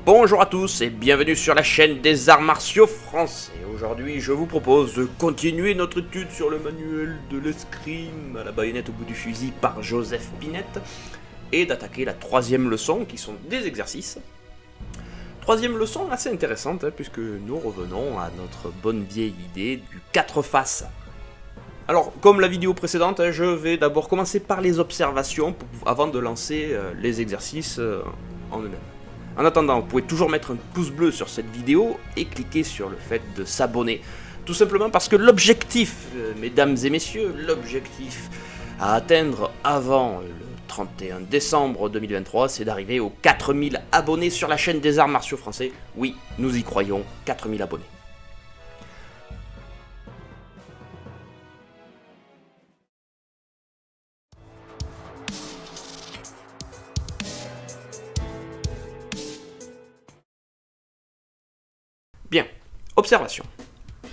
Bonjour à tous et bienvenue sur la chaîne des arts martiaux français. Aujourd'hui, je vous propose de continuer notre étude sur le manuel de l'escrime à la baïonnette au bout du fusil par Joseph Pinette et d'attaquer la troisième leçon qui sont des exercices. Troisième leçon assez intéressante puisque nous revenons à notre bonne vieille idée du 4 faces. Alors, comme la vidéo précédente, je vais d'abord commencer par les observations avant de lancer les exercices en eux-mêmes. En attendant, vous pouvez toujours mettre un pouce bleu sur cette vidéo et cliquer sur le fait de s'abonner. Tout simplement parce que l'objectif, mesdames et messieurs, l'objectif à atteindre avant le 31 décembre 2023, c'est d'arriver aux 4000 abonnés sur la chaîne des arts martiaux français. Oui, nous y croyons, 4000 abonnés. Bien, observation.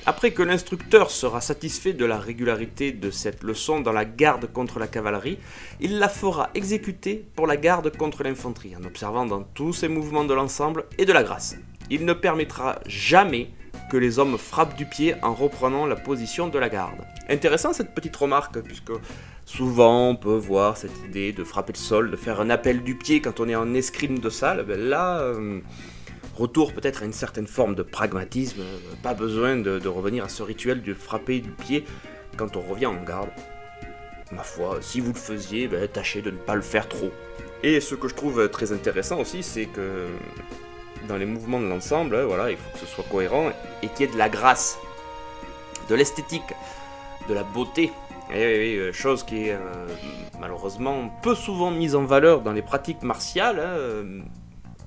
Après que l'instructeur sera satisfait de la régularité de cette leçon dans la garde contre la cavalerie, il la fera exécuter pour la garde contre l'infanterie, en observant dans tous ses mouvements de l'ensemble et de la grâce. Il ne permettra jamais que les hommes frappent du pied en reprenant la position de la garde. Intéressant cette petite remarque, puisque souvent on peut voir cette idée de frapper le sol, de faire un appel du pied quand on est en escrime de salle. Ben là... Retour peut-être à une certaine forme de pragmatisme, pas besoin de revenir à ce rituel de frapper du pied quand on revient en garde. Ma foi, si vous le faisiez, tâchez de ne pas le faire trop. Et ce que je trouve très intéressant aussi, c'est que dans les mouvements de l'ensemble, voilà, il faut que ce soit cohérent et qu'il y ait de la grâce, de l'esthétique, de la beauté. Et chose qui est malheureusement peu souvent mise en valeur dans les pratiques martiales,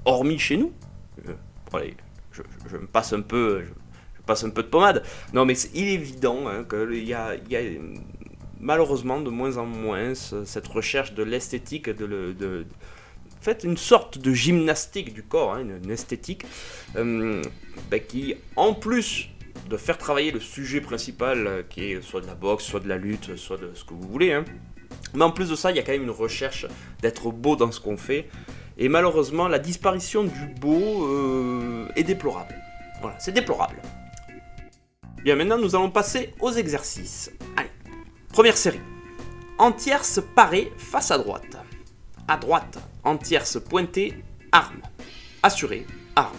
hormis chez nous. Allez, je me passe un peu, je passe un peu de pommade. Non, mais il est évident qu'il y a malheureusement de moins en moins cette recherche de l'esthétique, en fait, une sorte de gymnastique du corps, une esthétique qui, en plus de faire travailler le sujet principal, qui est soit de la boxe, soit de la lutte, soit de ce que vous voulez, mais en plus de ça, il y a quand même une recherche d'être beau dans ce qu'on fait. Et malheureusement, la disparition du beau est déplorable. Voilà, c'est déplorable. Bien, maintenant, nous allons passer aux exercices. Allez, première série. En tierce parée face à droite. À droite, en tierce pointée, arme. Assuré, arme.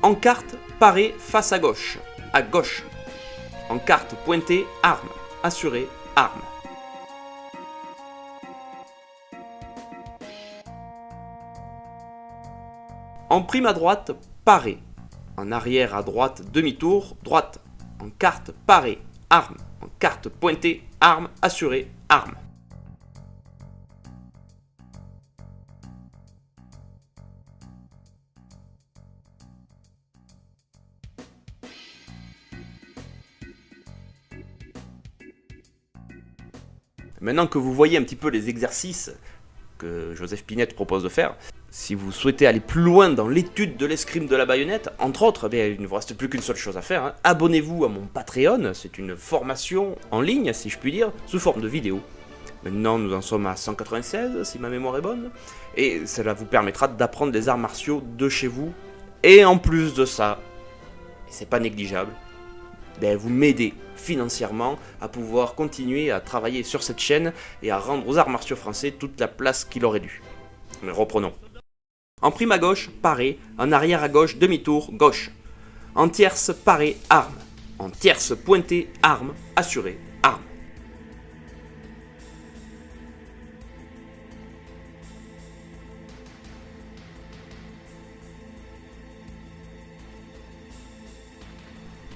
En carte, parée face à gauche. À gauche. En carte pointée, arme. Assuré, arme. En prime à droite, paré. En arrière à droite, demi-tour, droite. En carte parée, arme. En carte pointée, arme. Assuré, arme. Maintenant que vous voyez un petit peu les exercices que Joseph Pinette propose de faire, si vous souhaitez aller plus loin dans l'étude de l'escrime de la baïonnette, entre autres, il ne vous reste plus qu'une seule chose à faire. Abonnez-vous à mon Patreon, c'est une formation en ligne, si je puis dire, sous forme de vidéo. Maintenant, nous en sommes à 196, si ma mémoire est bonne, et cela vous permettra d'apprendre les arts martiaux de chez vous. Et en plus de ça, et c'est pas négligeable, vous m'aidez financièrement à pouvoir continuer à travailler sur cette chaîne et à rendre aux arts martiaux français toute la place qu'il aurait dû. Mais reprenons. En prime à gauche, paré. En arrière à gauche, demi-tour, gauche. En tierce, paré, arme. En tierce pointée, arme. Assuré, arme.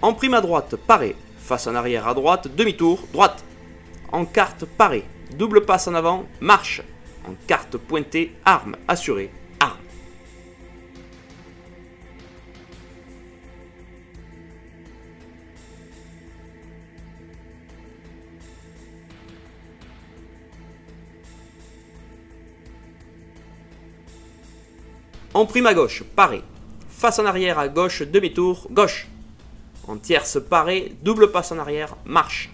En prime à droite, paré. face en arrière à droite, demi-tour, droite. En carte parée, double passe en avant, marche. En carte pointée, arme, assurée, arme. En prime à gauche, paré. Face en arrière à gauche, demi-tour, gauche. En tierce parée, double passe en arrière, marche.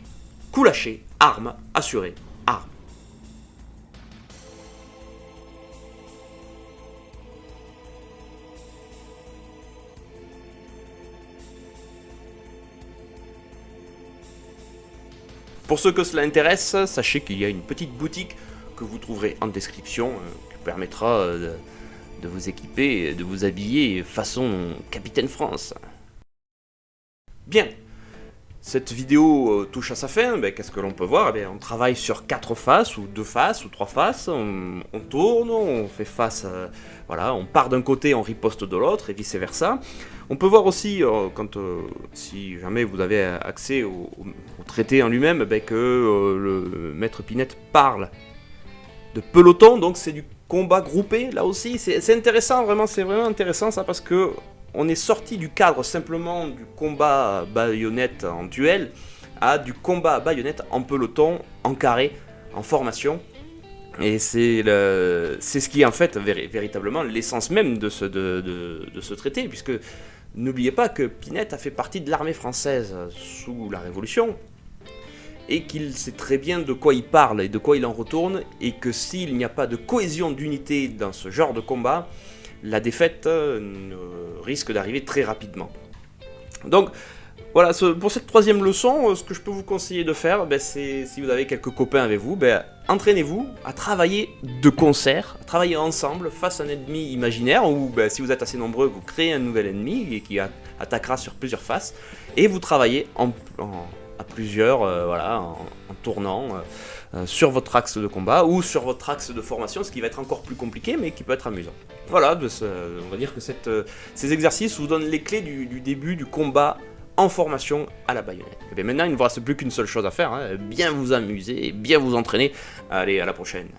Coup lâché, arme, assuré, arme. Pour ceux que cela intéresse, sachez qu'il y a une petite boutique que vous trouverez en description qui permettra de vous équiper, de vous habiller façon Capitaine France. Bien, cette vidéo touche à sa fin, qu'est-ce que l'on peut voir? On travaille sur 4 faces, ou 2 faces, ou 3 faces, on tourne, on fait face, voilà, on part d'un côté, on riposte de l'autre, et vice versa. On peut voir aussi, si jamais vous avez accès au traité en lui-même, que le maître Pinette parle de peloton, donc c'est du combat groupé, là aussi, c'est intéressant, vraiment, c'est vraiment intéressant ça, parce que on est sorti du cadre simplement du combat baïonnette en duel à du combat baïonnette en peloton, en carré, en formation. Et c'est ce qui est en fait véritablement l'essence même de ce traité, puisque n'oubliez pas que Pinette a fait partie de l'armée française sous la Révolution, et qu'il sait très bien de quoi il parle et de quoi il en retourne, et que s'il n'y a pas de cohésion d'unité dans ce genre de combat, la défaite risque d'arriver très rapidement. Donc voilà, pour cette 3e leçon, ce que je peux vous conseiller de faire, c'est, si vous avez quelques copains avec vous, entraînez-vous à travailler de concert, à travailler ensemble face à un ennemi imaginaire, ou si vous êtes assez nombreux, vous créez un nouvel ennemi et qui attaquera sur plusieurs faces, et vous travaillez à plusieurs, voilà, en tournant sur votre axe de combat ou sur votre axe de formation, ce qui va être encore plus compliqué, mais qui peut être amusant. Voilà, on va dire que ces exercices vous donnent les clés du début du combat en formation à la baïonnette. Et maintenant, il ne vous reste plus qu'une seule chose à faire, bien vous amuser et bien vous entraîner. Allez, à la prochaine.